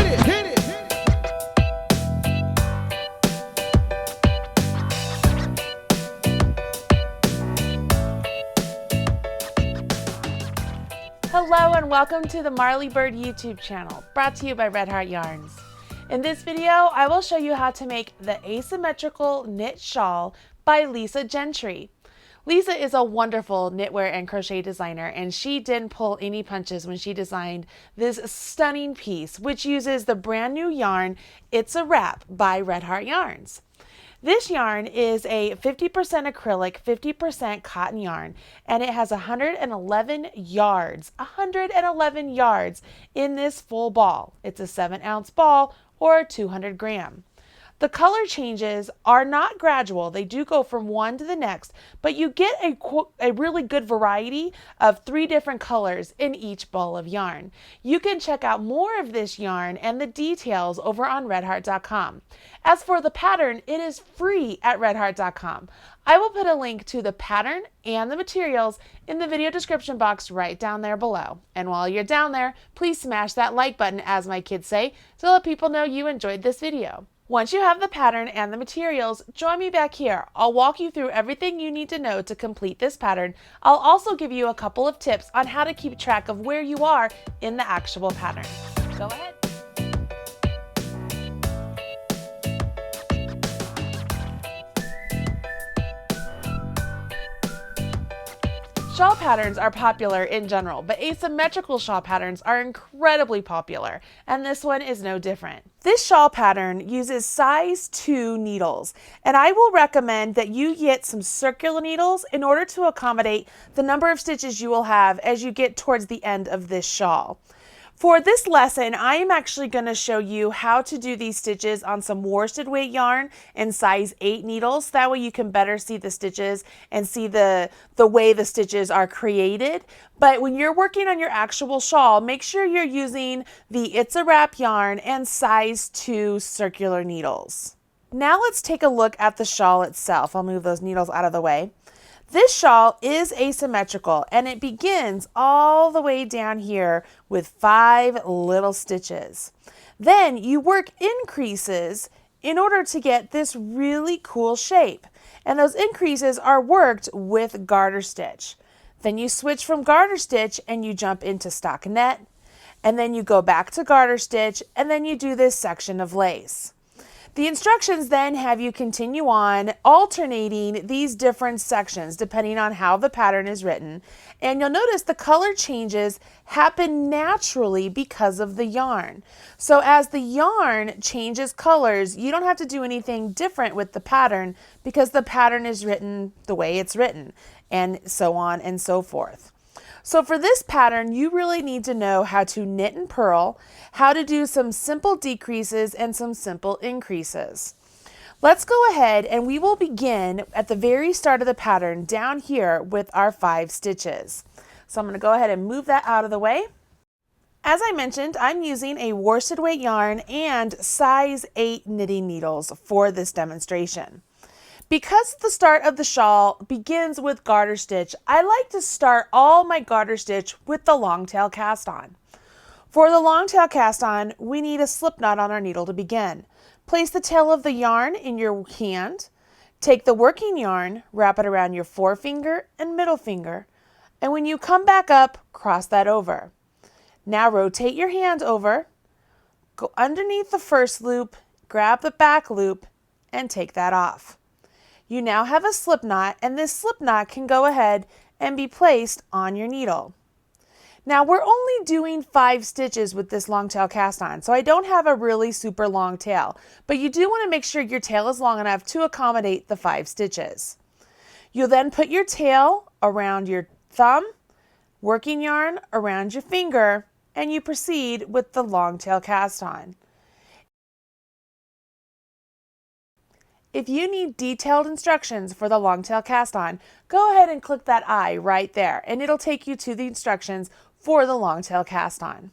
hit it. Hello and welcome to the Marley Bird YouTube channel, brought to you by Red Heart Yarns. In this video, I will show you how to make the Asymmetrical Knit Shawl by Lisa Gentry. Lisa is a wonderful knitwear and crochet designer, and she didn't pull any punches when she designed this stunning piece, which uses the brand new yarn It's a Wrap by Red Heart Yarns. This yarn is a 50% acrylic, 50% cotton yarn, and it has 111 yards. 111 yards in this full ball. It's a 7-ounce ball or 200 gram. The color changes are not gradual. They do go from one to the next, but you get a really good variety of 3 different colors in each ball of yarn. You can check out more of this yarn and the details over on redheart.com. As for the pattern, it is free at redheart.com. I will put a link to the pattern and the materials in the video description box right down there below. And while you're down there, please smash that like button, as my kids say, to let people know you enjoyed this video. Once you have the pattern and the materials, join me back here. I'll walk you through everything you need to know to complete this pattern. I'll also give you a couple of tips on how to keep track of where you are in the actual pattern. Go ahead. Shawl patterns are popular in general, but asymmetrical shawl patterns are incredibly popular, and this one is no different. This shawl pattern uses size 2 needles, and I will recommend that you get some circular needles in order to accommodate the number of stitches you will have as you get towards the end of this shawl. For this lesson, I am actually going to show you how to do these stitches on some worsted weight yarn and size 8 needles. That way you can better see the stitches and see the way the stitches are created. But when you're working on your actual shawl, make sure you're using the It's a Wrap yarn and size 2 circular needles. Now let's take a look at the shawl itself. I'll move those needles out of the way. This shawl is asymmetrical, and it begins all the way down here with 5 little stitches. Then you work increases in order to get this really cool shape, and those increases are worked with garter stitch. Then you switch from garter stitch and you jump into stockinette, and then you go back to garter stitch, and then you do this section of lace. The instructions then have you continue on alternating these different sections depending on how the pattern is written, and you'll notice the color changes happen naturally because of the yarn. So as the yarn changes colors, you don't have to do anything different with the pattern because the pattern is written the way it's written, and so on and so forth. So for this pattern, you really need to know how to knit and purl, how to do some simple decreases and some simple increases. Let's go ahead and we will begin at the very start of the pattern down here with our 5 stitches. So I'm going to go ahead and move that out of the way. As I mentioned, I'm using a worsted weight yarn and size 8 knitting needles for this demonstration. Because the start of the shawl begins with garter stitch, I like to start all my garter stitch with the long tail cast on. For the long tail cast on, we need a slip knot on our needle to begin. Place the tail of the yarn in your hand, take the working yarn, wrap it around your forefinger and middle finger, and when you come back up, cross that over. Now rotate your hand over, go underneath the first loop, grab the back loop, and take that off. You now have a slip knot, and this slip knot can go ahead and be placed on your needle. Now we're only doing 5 stitches with this long tail cast on, so I don't have a really super long tail, but you do want to make sure your tail is long enough to accommodate the 5 stitches. You'll then put your tail around your thumb, working yarn around your finger, and you proceed with the long tail cast on. If you need detailed instructions for the long tail cast on, go ahead and click that I right there, and it'll take you to the instructions for the long tail cast on.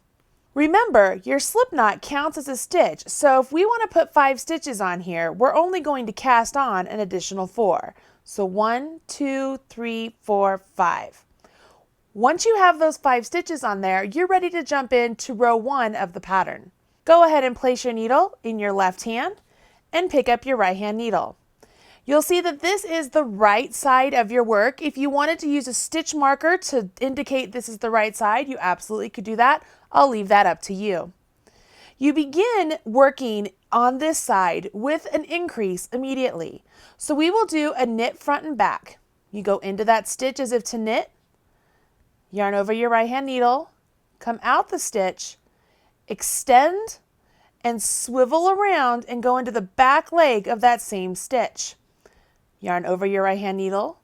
Remember, your slip knot counts as a stitch, so if we want to put 5 stitches on here, we're only going to cast on an additional 4. So 1, 2, 3, 4, 5. Once you have those 5 stitches on there, you're ready to jump into row 1 of the pattern. Go ahead and place your needle in your left hand and pick up your right hand needle. You'll see that this is the right side of your work. If you wanted to use a stitch marker to indicate this is the right side, you absolutely could do that. I'll leave that up to you. You begin working on this side with an increase immediately. So we will do a knit front and back. You go into that stitch as if to knit, yarn over your right hand needle, come out the stitch, extend, and swivel around and go into the back leg of that same stitch. Yarn over your right hand needle,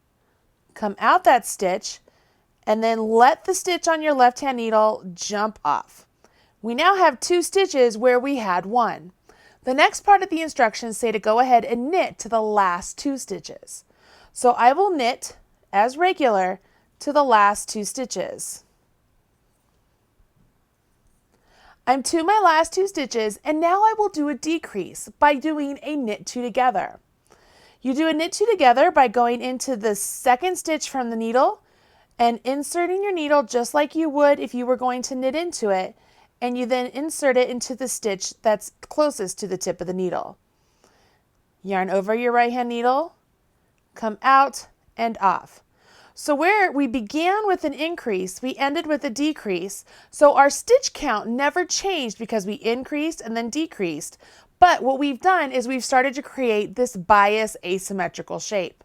come out that stitch, and then let the stitch on your left hand needle jump off. We now have 2 stitches where we had 1. The next part of the instructions say to go ahead and knit to the last 2 stitches. So I will knit as regular to the last 2 stitches. I'm to my last 2 stitches, and now I will do a decrease by doing a knit 2 together. You do a knit 2 together by going into the second stitch from the needle and inserting your needle just like you would if you were going to knit into it, and you then insert it into the stitch that's closest to the tip of the needle. Yarn over your right hand needle, come out and off. So where we began with an increase, we ended with a decrease. So our stitch count never changed because we increased and then decreased. But what we've done is we've started to create this bias asymmetrical shape.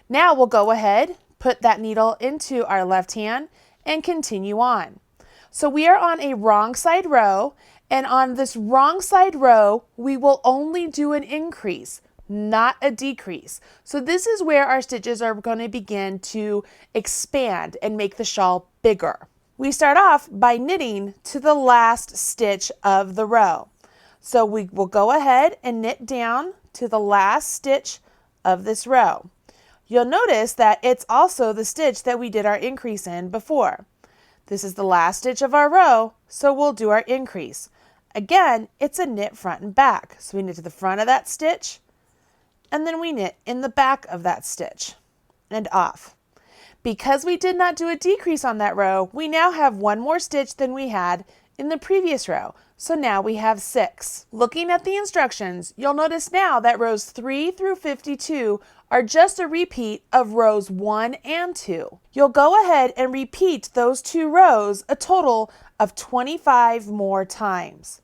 Now we'll go ahead, put that needle into our left hand and continue on. So we are on a wrong side row, and on this wrong side row, we will only do an increase, not a decrease. So this is where our stitches are going to begin to expand and make the shawl bigger. We start off by knitting to the last stitch of the row. So we will go ahead and knit down to the last stitch of this row. You'll notice that it's also the stitch that we did our increase in before. This is the last stitch of our row, so we'll do our increase. Again, it's a knit front and back. So we knit to the front of that stitch, and then we knit in the back of that stitch and off. Because we did not do a decrease on that row, we now have 1 more stitch than we had in the previous row. So now we have 6. Looking at the instructions, you'll notice now that rows 3 through 52 are just a repeat of rows 1 and 2. You'll go ahead and repeat those 2 rows a total of 25 more times.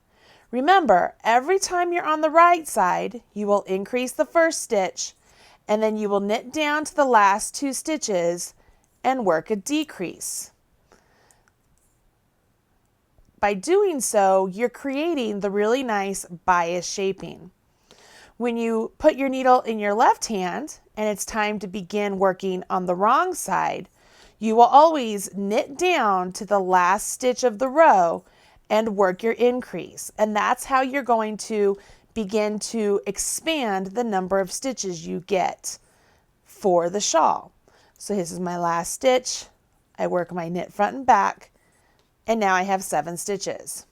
Remember, every time you're on the right side, you will increase the first stitch, and then you will knit down to the last 2 stitches and work a decrease. By doing so, you're creating the really nice bias shaping. When you put your needle in your left hand and it's time to begin working on the wrong side, you will always knit down to the last stitch of the row and work your increase. And that's how you're going to begin to expand the number of stitches you get for the shawl. So this is my last stitch. I work my knit front and back, and now I have 7 stitches.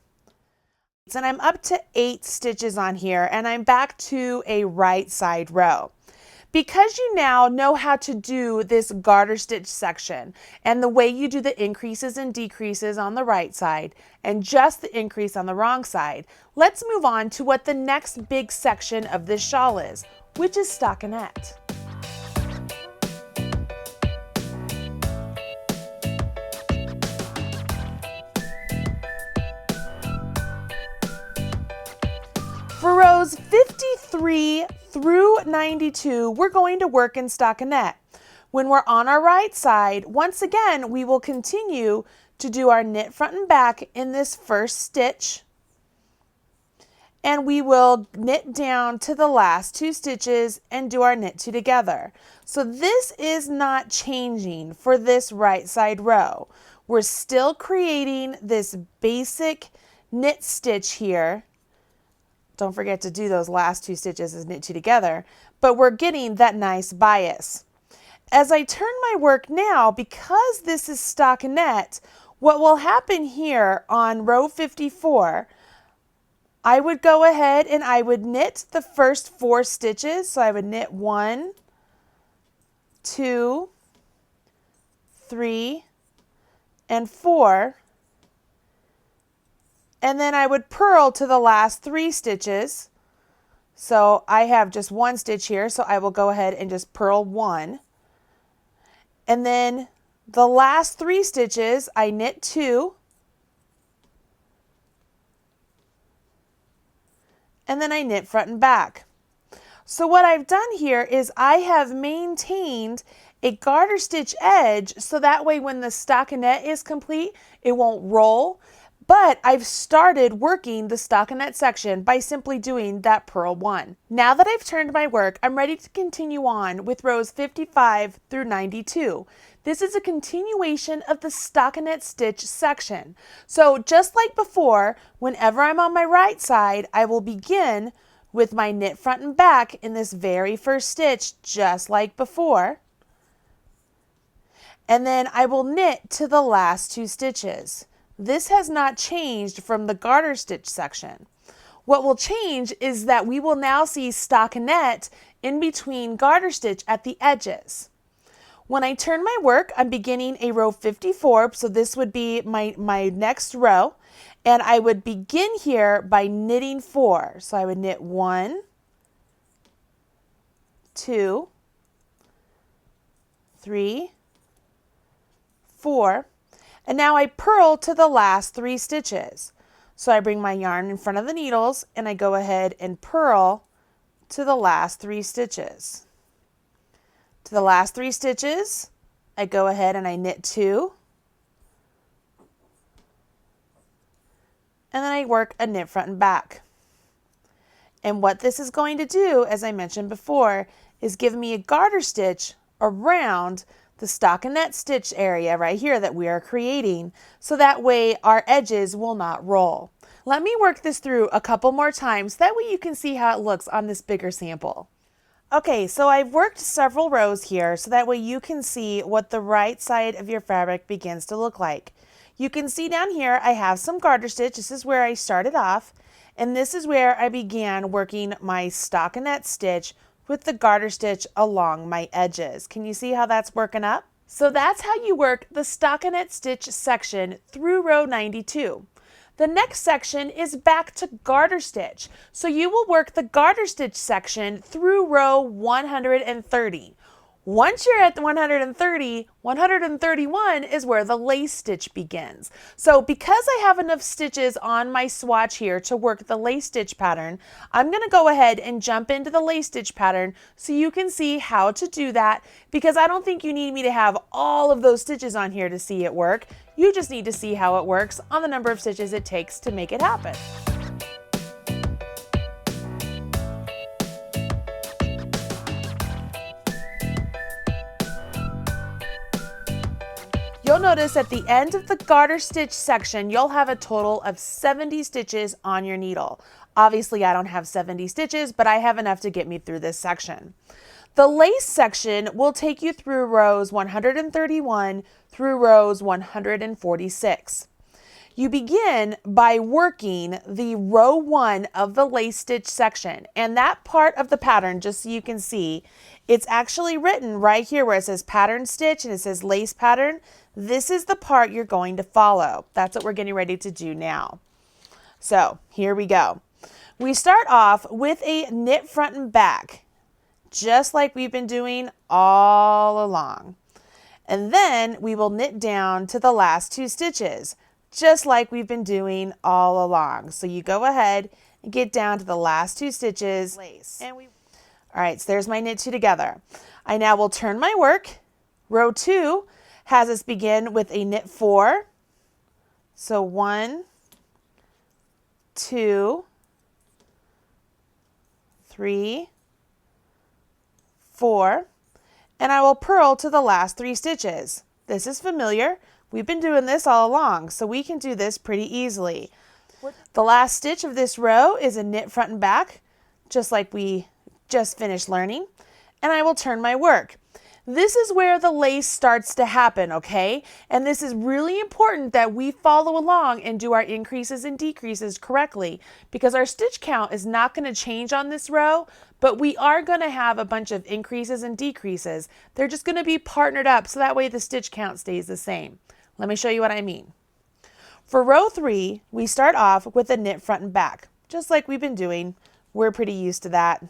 And I'm up to 8 stitches on here, and I'm back to a right side row. Because you now know how to do this garter stitch section and the way you do the increases and decreases on the right side and just the increase on the wrong side, let's move on to what the next big section of this shawl is, which is stockinette. For rows 53 through 92, we're going to work in stockinette. When we're on our right side, once again, we will continue to do our knit front and back in this first stitch, and we will knit down to the last 2 stitches and do our knit 2 together. So this is not changing for this right side row. We're still creating this basic knit stitch here. Don't forget to do those last 2 stitches as knit 2 together, but we're getting that nice bias. As I turn my work now, because this is stockinette, what will happen here on row 54, I would go ahead and I would knit the first 4 stitches. So I would knit 1, 2, 3, and 4, and then I would purl to the last 3 stitches. So I have just 1 stitch here, so I will go ahead and just purl 1. And then the last 3 stitches, I knit 2. And then I knit front and back. So what I've done here is I have maintained a garter stitch edge, so that way when the stockinette is complete, it won't roll. But I've started working the stockinette section by simply doing that purl 1. Now that I've turned my work, I'm ready to continue on with rows 55 through 92. This is a continuation of the stockinette stitch section. So just like before, whenever I'm on my right side, I will begin with my knit front and back in this very first stitch, just like before. And then I will knit to the last 2 stitches. This has not changed from the garter stitch section. What will change is that we will now see stockinette in between garter stitch at the edges. When I turn my work, I'm beginning a row 54, so this would be my next row, and I would begin here by knitting 4. So I would knit 1, 2, 3, 4, and now I purl to the last 3 stitches. So I bring my yarn in front of the needles and I go ahead and purl to the last 3 stitches. To the last 3 stitches, I go ahead and I knit 2, and then I work a knit front and back. And what this is going to do, as I mentioned before, is give me a garter stitch around the stockinette stitch area right here that we are creating, so that way our edges will not roll. Let me work this through a couple more times, that way you can see how it looks on this bigger sample. Okay, so I've worked several rows here, so that way you can see what the right side of your fabric begins to look like. You can see down here I have some garter stitch. This is where I started off, and this is where I began working my stockinette stitch with the garter stitch along my edges. Can you see how that's working up? So that's how you work the stockinette stitch section through row 92. The next section is back to garter stitch. So you will work the garter stitch section through row 130. Once you're at 130, 131 is where the lace stitch begins. So because I have enough stitches on my swatch here to work the lace stitch pattern, I'm going to go ahead and jump into the lace stitch pattern so you can see how to do that, because I don't think you need me to have all of those stitches on here to see it work. You just need to see how it works on the number of stitches it takes to make it happen. You'll notice at the end of the garter stitch section, you'll have a total of 70 stitches on your needle. Obviously, I don't have 70 stitches, but I have enough to get me through this section. The lace section will take you through rows 131 through rows 146. You begin by working the row 1 of the lace stitch section, and that part of the pattern, just so you can see, it's actually written right here where it says pattern stitch and it says lace pattern. This is the part you're going to follow. That's what we're getting ready to do now. So here we go. We start off with a knit front and back, just like we've been doing all along. And then we will knit down to the last 2 stitches, just like we've been doing all along. So you go ahead and get down to the last 2 stitches. All right, so there's my knit 2 together. I now will turn my work. Row 2 has us begin with a knit 4. So 1, 2, 3, 4, and I will purl to the last 3 stitches. This is familiar. We've been doing this all along, so we can do this pretty easily. The last stitch of this row is a knit front and back, just like we just finished learning, and I will turn my work. This is where the lace starts to happen, okay? And this is really important that we follow along and do our increases and decreases correctly, because our stitch count is not going to change on this row, but we are going to have a bunch of increases and decreases. They're just going to be partnered up so that way the stitch count stays the same. Let me show you what I mean. For row 3, we start off with a knit front and back, just like we've been doing. We're pretty used to that.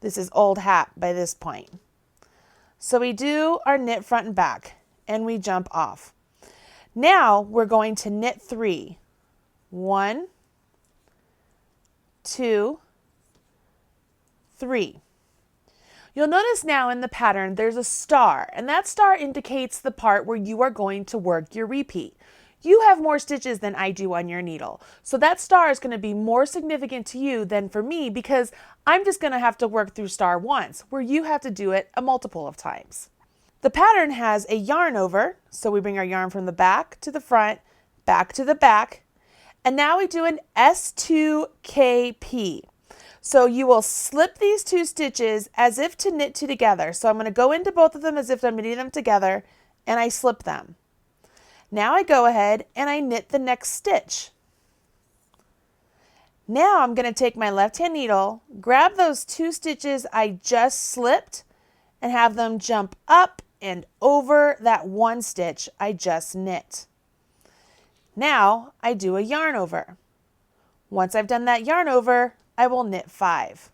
This is old hat by this point. So we do our knit front and back, and we jump off. Now we're going to knit 3. 1, 2, 3. You'll notice now in the pattern there's a star, and that star indicates the part where you are going to work your repeat. You have more stitches than I do on your needle, so that star is going to be more significant to you than for me because I'm just going to have to work through star once, where you have to do it a multiple of times. The pattern has a yarn over, so we bring our yarn from the back to the front, back to the back, and now we do an S2KP. So you will slip these 2 stitches as if to knit 2 together. So I'm going to go into both of them as if I'm knitting them together, and I slip them. Now I go ahead and I knit the next stitch. Now I'm going to take my left hand needle, grab those 2 stitches I just slipped, and have them jump up and over that 1 stitch I just knit. Now I do a yarn over. Once I've done that yarn over, I will knit 5.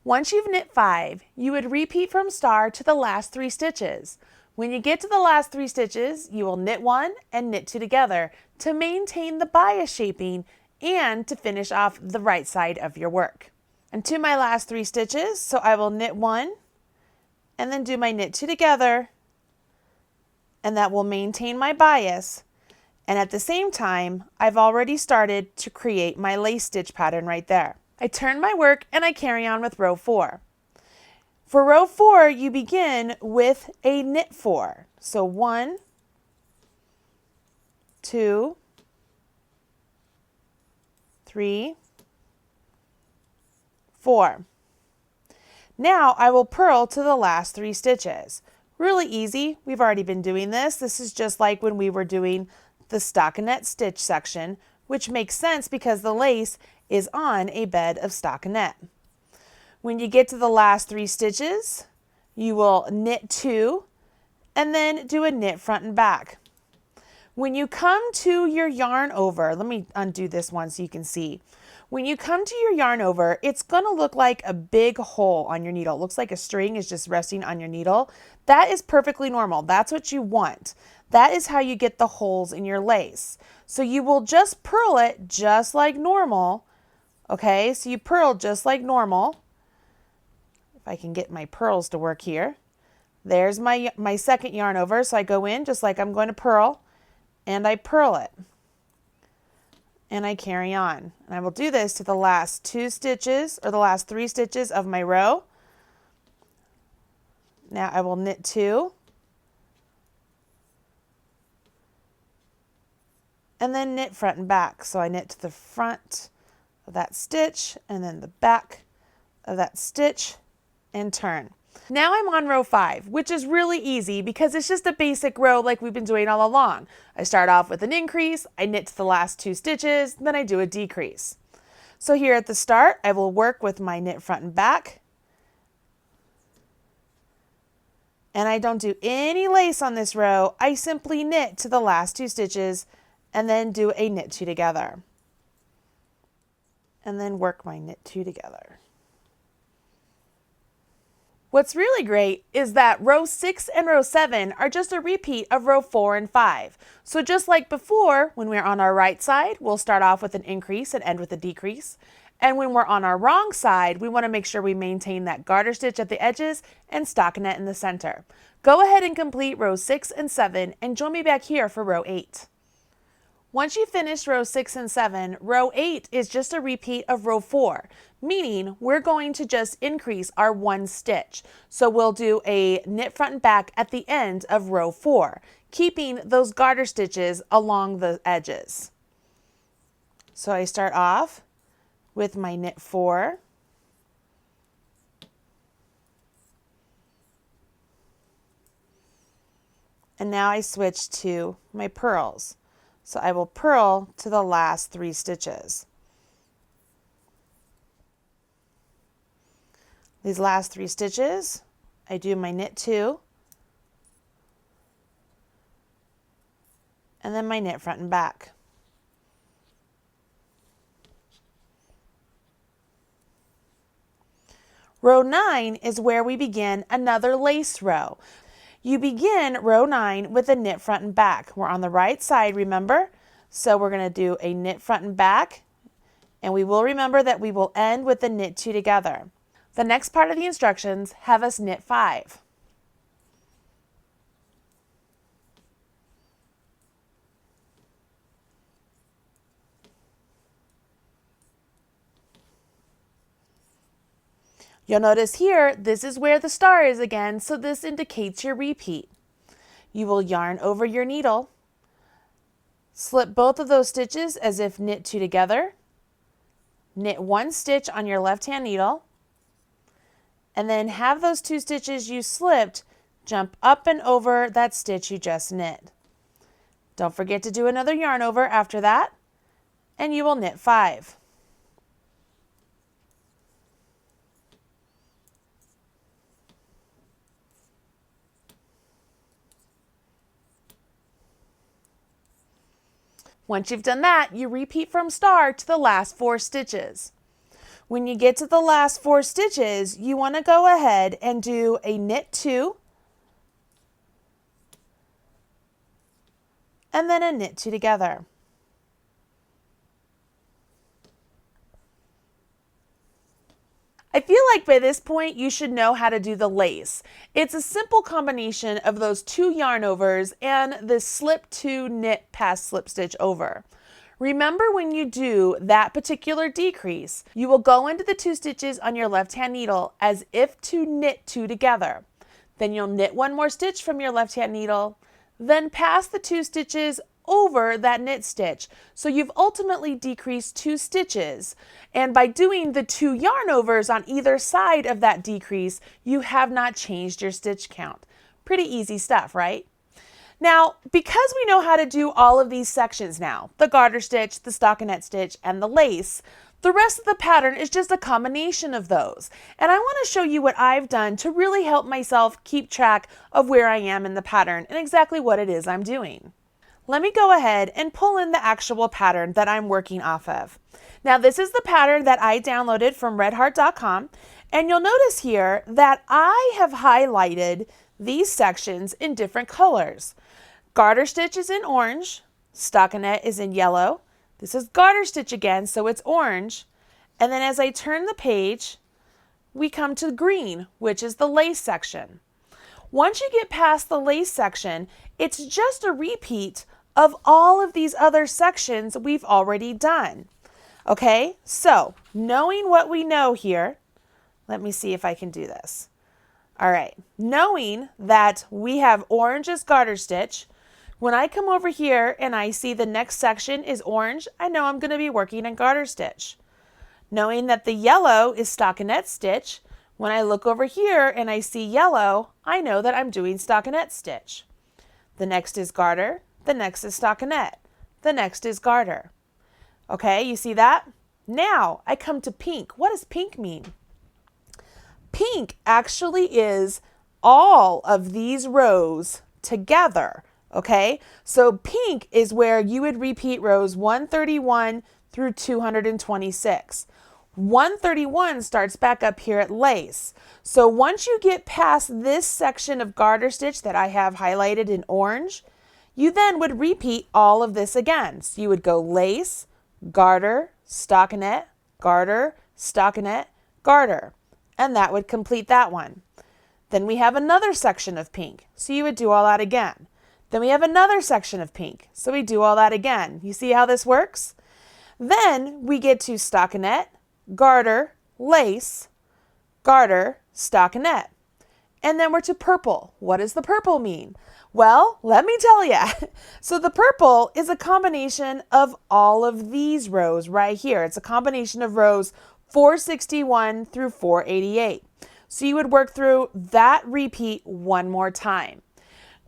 Once you've knit 5, you would repeat from star to the last 3 stitches. When you get to the last 3 stitches, you will knit 1 and knit 2 together to maintain the bias shaping and to finish off the right side of your work. And to my last 3 stitches, so I will knit 1 and then do my knit 2 together, and that will maintain my bias. And at the same time, I've already started to create my lace stitch pattern right there. I turn my work and I carry on with row 4. For row 4, you begin with a knit 4. So 1, 2, 3, 4. Now I will purl to the last 3 stitches. Really easy. We've already been doing this. This is just like when we were doing the stockinette stitch section, which makes sense because the lace is on a bed of stockinette. When you get to the last 3 stitches, you will knit 2 and then do a knit front and back. When you come to your yarn over, let me undo this one so you can see. When you come to your yarn over, it's going to look like a big hole on your needle. It looks like a string is just resting on your needle. That is perfectly normal. That's what you want. That is how you get the holes in your lace. So you will just purl it just like normal. Okay, so you purl just like normal. If I can get my purls to work here. There's my second yarn over. So I go in just like I'm going to purl, and I purl it. And I carry on. And I will do this to the last 2 stitches, or the last 3 stitches of my row. Now I will knit 2. And then knit front and back. So I knit to the front of that stitch and then the back of that stitch and turn. Now I'm on row 5, which is really easy because it's just a basic row like we've been doing all along. I start off with an increase, I knit to the last 2 stitches, then I do a decrease. So here at the start, I will work with my knit front and back. And I don't do any lace on this row. I simply knit to the last 2 stitches and then do a knit 2 together. And then work my knit 2 together. What's really great is that row 6 and row 7 are just a repeat of row 4 and 5. So just like before, when we're on our right side, we'll start off with an increase and end with a decrease. And when we're on our wrong side, we want to make sure we maintain that garter stitch at the edges and stockinette in the center. Go ahead and complete row 6 and 7 and join me back here for row 8. Once you finish row 6 and 7, row 8 is just a repeat of row 4, meaning we're going to just increase our 1 stitch. So we'll do a knit front and back at the end of row 4, keeping those garter stitches along the edges. So I start off with my knit 4, and now I switch to my purls. So I will purl to the last 3 stitches. These last 3 stitches, I do my knit 2, and then my knit front and back. Row 9 is where we begin another lace row. You begin row 9 with a knit front and back. We're on the right side, remember? So we're going to do a knit front and back, and we will remember that we will end with the knit 2 together. The next part of the instructions have us knit 5. You'll notice here, this is where the star is again, so this indicates your repeat. You will yarn over your needle, slip both of those stitches as if knit 2 together, knit 1 stitch on your left-hand needle, and then have those 2 stitches you slipped jump up and over that stitch you just knit. Don't forget to do another yarn over after that, and you will knit 5. Once you've done that, you repeat from star to the last 4 stitches. When you get to the last 4 stitches, you want to go ahead and do a knit 2, and then a knit 2 together. I feel like by this point you should know how to do the lace. It's a simple combination of those 2 yarn overs and the slip 2 knit past slip stitch over. Remember, when you do that particular decrease, you will go into the 2 stitches on your left hand needle as if to knit 2 together. Then you'll knit 1 more stitch from your left hand needle, then pass the 2 stitches over that knit stitch. So you've ultimately decreased 2 stitches, and by doing the 2 yarn overs on either side of that decrease, you have not changed your stitch count. Pretty easy stuff, right? Now, because we know how to do all of these sections now, the garter stitch, the stockinette stitch, and the lace, the rest of the pattern is just a combination of those. And I want to show you what I've done to really help myself keep track of where I am in the pattern and exactly what it is I'm doing. Let me go ahead and pull in the actual pattern that I'm working off of. Now, this is the pattern that I downloaded from redheart.com, and you'll notice here that I have highlighted these sections in different colors. Garter stitch is in orange, stockinette is in yellow. This is garter stitch again, so it's orange. And then as I turn the page, we come to green, which is the lace section. Once you get past the lace section, it's just a repeat of all of these other sections we've already done. Okay, so knowing what we know here, let me see if I can do this. All right, knowing that we have orange as garter stitch, when I come over here and I see the next section is orange, I know I'm going to be working in garter stitch. Knowing that the yellow is stockinette stitch, when I look over here and I see yellow, I know that I'm doing stockinette stitch. The next is garter, the next is stockinette, the next is garter. Okay, you see that? Now I come to pink. What does pink mean? Pink actually is all of these rows together. Okay, so pink is where you would repeat rows 131 through 226. 131 starts back up here at lace. So once you get past this section of garter stitch that I have highlighted in orange, you then would repeat all of this again. So you would go lace, garter, stockinette, garter, stockinette, garter, and that would complete that one. Then we have another section of pink, so you would do all that again. Then we have another section of pink, so we do all that again. You see how this works? Then we get to stockinette, garter, lace, garter, stockinette. And then we're to purple. What does the purple mean? Well, let me tell you. So the purple is a combination of all of these rows right here. It's a combination of rows 461 through 488. So you would work through that repeat one more time.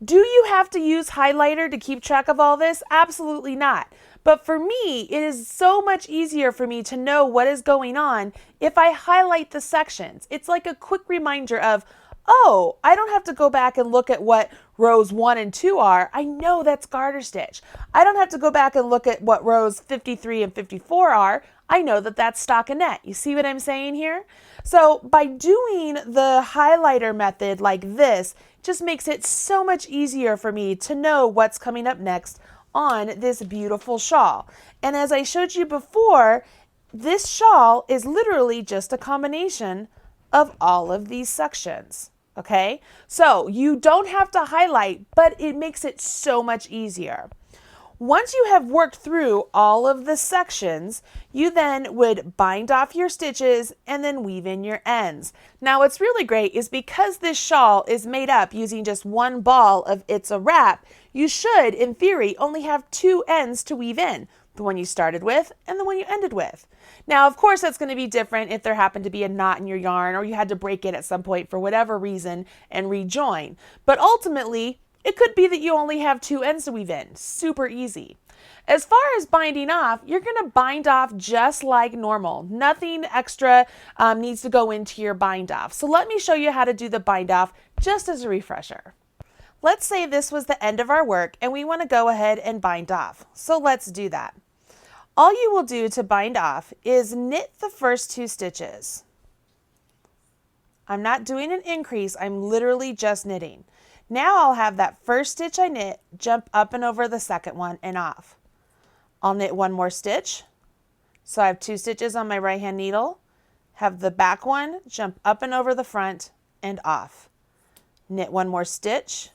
Do you have to use highlighter to keep track of all this? Absolutely not. But for me, it is so much easier for me to know what is going on if I highlight the sections. It's like a quick reminder of, oh, I don't have to go back and look at what rows 1 and 2 are. I know that's garter stitch. I don't have to go back and look at what rows 53 and 54 are. I know that that's stockinette. You see what I'm saying here? So by doing the highlighter method like this, just makes it so much easier for me to know what's coming up next on this beautiful shawl. And as I showed you before, this shawl is literally just a combination of all of these sections. Okay, so you don't have to highlight, but it makes it so much easier. Once you have worked through all of the sections, you then would bind off your stitches and then weave in your ends. Now what's really great is because this shawl is made up using just one ball of It's a Wrap, you should, in theory, only have 2 ends to weave in, the one you started with and the one you ended with. Now, of course, that's going to be different if there happened to be a knot in your yarn or you had to break it at some point for whatever reason and rejoin. But ultimately, it could be that you only have 2 ends to weave in. Super easy. As far as binding off, you're going to bind off just like normal. Nothing extra needs to go into your bind off. So let me show you how to do the bind off just as a refresher. Let's say this was the end of our work and we want to go ahead and bind off. So let's do that. All you will do to bind off is knit the first 2 stitches. I'm not doing an increase, I'm literally just knitting. Now I'll have that first stitch I knit jump up and over the second one and off. I'll knit 1 more stitch. So I have 2 stitches on my right hand needle. Have the back one jump up and over the front and off. Knit 1 more stitch.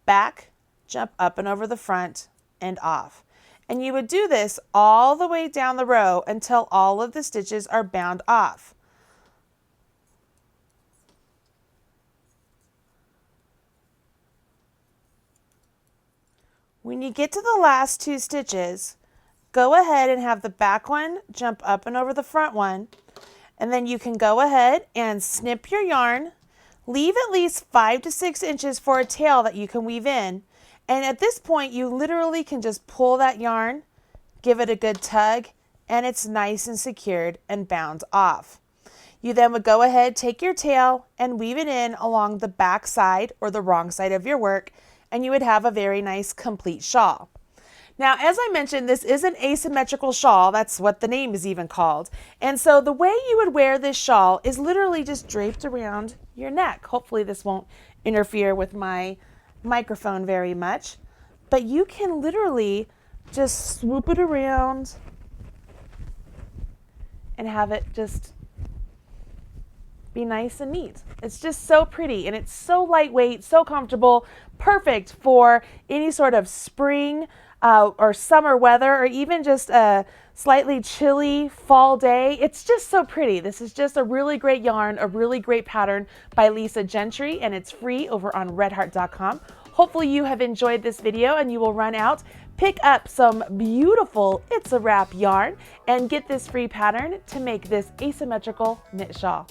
Back, jump up and over the front and off. And you would do this all the way down the row until all of the stitches are bound off. When you get to the last 2 stitches, go ahead and have the back one jump up and over the front one, and then you can go ahead and snip your yarn, leave at least 5 to 6 inches for a tail that you can weave in, and at this point you literally can just pull that yarn, give it a good tug, and it's nice and secured and bound off. You then would go ahead, take your tail and weave it in along the back side or the wrong side of your work, and you would have a very nice complete shawl. Now, as I mentioned, this is an asymmetrical shawl. That's what the name is even called. And so the way you would wear this shawl is literally just draped around your neck. Hopefully this won't interfere with my microphone very much, but you can literally just swoop it around and have it just be nice and neat. It's just so pretty and it's so lightweight, so comfortable, perfect for any sort of spring or summer weather, or even just a slightly chilly fall day. It's just so pretty. This is just a really great yarn, a really great pattern by Lisa Gentry, and it's free over on redheart.com. Hopefully you have enjoyed this video and you will run out, pick up some beautiful It's a Wrap yarn, and get this free pattern to make this asymmetrical knit shawl.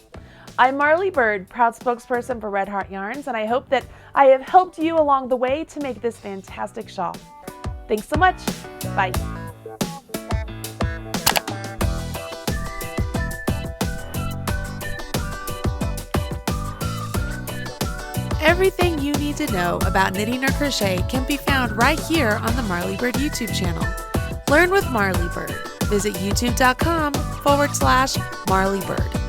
I'm Marley Bird, proud spokesperson for Red Heart Yarns, and I hope that I have helped you along the way to make this fantastic shawl. Thanks so much. Bye. Everything you need to know about knitting or crochet can be found right here on the Marley Bird YouTube channel. Learn with Marley Bird. Visit youtube.com/Marley Bird.